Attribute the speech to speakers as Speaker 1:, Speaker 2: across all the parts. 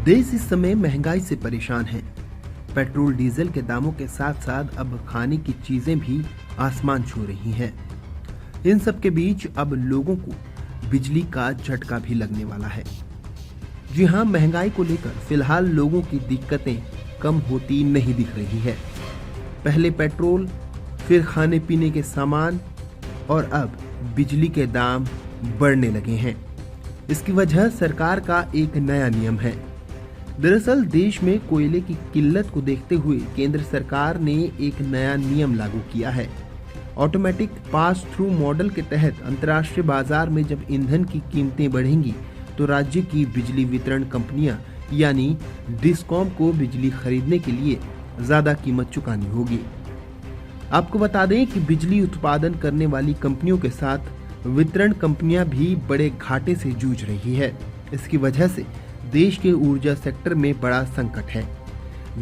Speaker 1: देश इस समय महंगाई से परेशान है। पेट्रोल डीजल के दामों के साथ साथ अब खाने की चीजें भी आसमान छू रही हैं। इन सब के बीच अब लोगों को बिजली का झटका भी लगने वाला है। जी हां, महंगाई को लेकर फिलहाल लोगों की दिक्कतें कम होती नहीं दिख रही है। पहले पेट्रोल, फिर खाने पीने के सामान और अब बिजली के दाम बढ़ने लगे हैं। इसकी वजह सरकार का एक नया नियम है। दरअसल देश में कोयले की किल्लत को देखते हुए केंद्र सरकार ने एक नया नियम लागू किया है। ऑटोमेटिक पास थ्रू मॉडल के तहत अंतर्राष्ट्रीय बाजार में जब ईंधन की कीमतें बढ़ेंगी तो राज्य की बिजली वितरण कंपनियां यानी डिस्कॉम को बिजली खरीदने के लिए ज्यादा कीमत चुकानी होगी। आपको बता दें कि बिजली उत्पादन करने वाली कंपनियों के साथ वितरण कंपनियां भी बड़े घाटे से जूझ रही है। इसकी वजह से देश के ऊर्जा सेक्टर में बड़ा संकट है।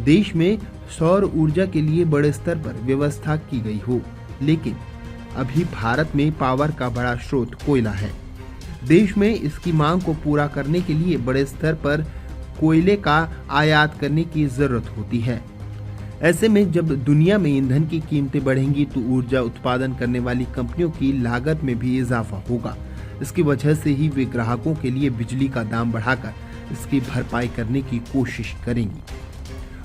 Speaker 1: देश में सौर ऊर्जा के लिए बड़े स्तर पर व्यवस्था की गई हो, लेकिन अभी भारत में पावर का बड़ा स्रोत कोयला है। देश में इसकी मांग को पूरा करने के लिए बड़े स्तर पर कोयले का आयात करने की जरूरत होती है। ऐसे में जब दुनिया में ईंधन की कीमतें बढ़ेंगी तो ऊर्जा उत्पादन करने वाली कंपनियों की लागत में भी इजाफा होगा। इसकी वजह से ही वे ग्राहकों के लिए बिजली का दाम बढ़ाकर इसकी भरपाई करने की कोशिश करेंगी।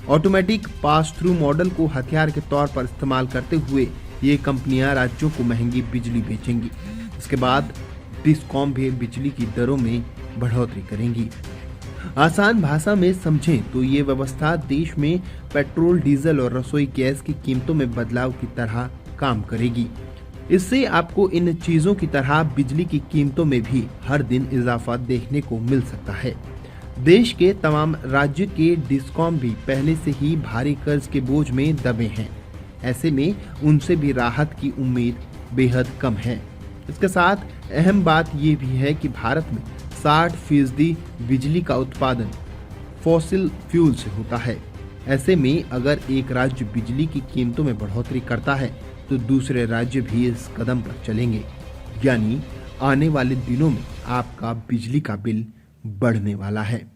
Speaker 1: ऑटोमेटिक पास थ्रू मॉडल को हथियार के तौर पर इस्तेमाल करते हुए ये कंपनियां राज्यों को महंगी बिजली बेचेंगी। इसके बाद डिस्कॉम भी बिजली की दरों में बढ़ोतरी करेंगी। आसान भाषा में समझें तो ये व्यवस्था देश में पेट्रोल, डीजल और रसोई गैस की कीमतों में बदलाव की तरह काम करेगी। इससे आपको इन चीजों की तरह बिजली की कीमतों में भी हर दिन इजाफा देखने को मिल सकता है। देश के तमाम राज्य के डिस्कॉम भी पहले से ही भारी कर्ज के बोझ में दबे हैं। ऐसे में उनसे भी राहत की उम्मीद बेहद कम है। इसके साथ अहम बात यह भी है कि भारत में 60% बिजली का उत्पादन फॉसिल फ्यूल से होता है। ऐसे में अगर एक राज्य बिजली की कीमतों में बढ़ोतरी करता है तो दूसरे राज्य भी इस कदम पर चलेंगे, यानी आने वाले दिनों में आपका बिजली का बिल बढ़ने वाला है।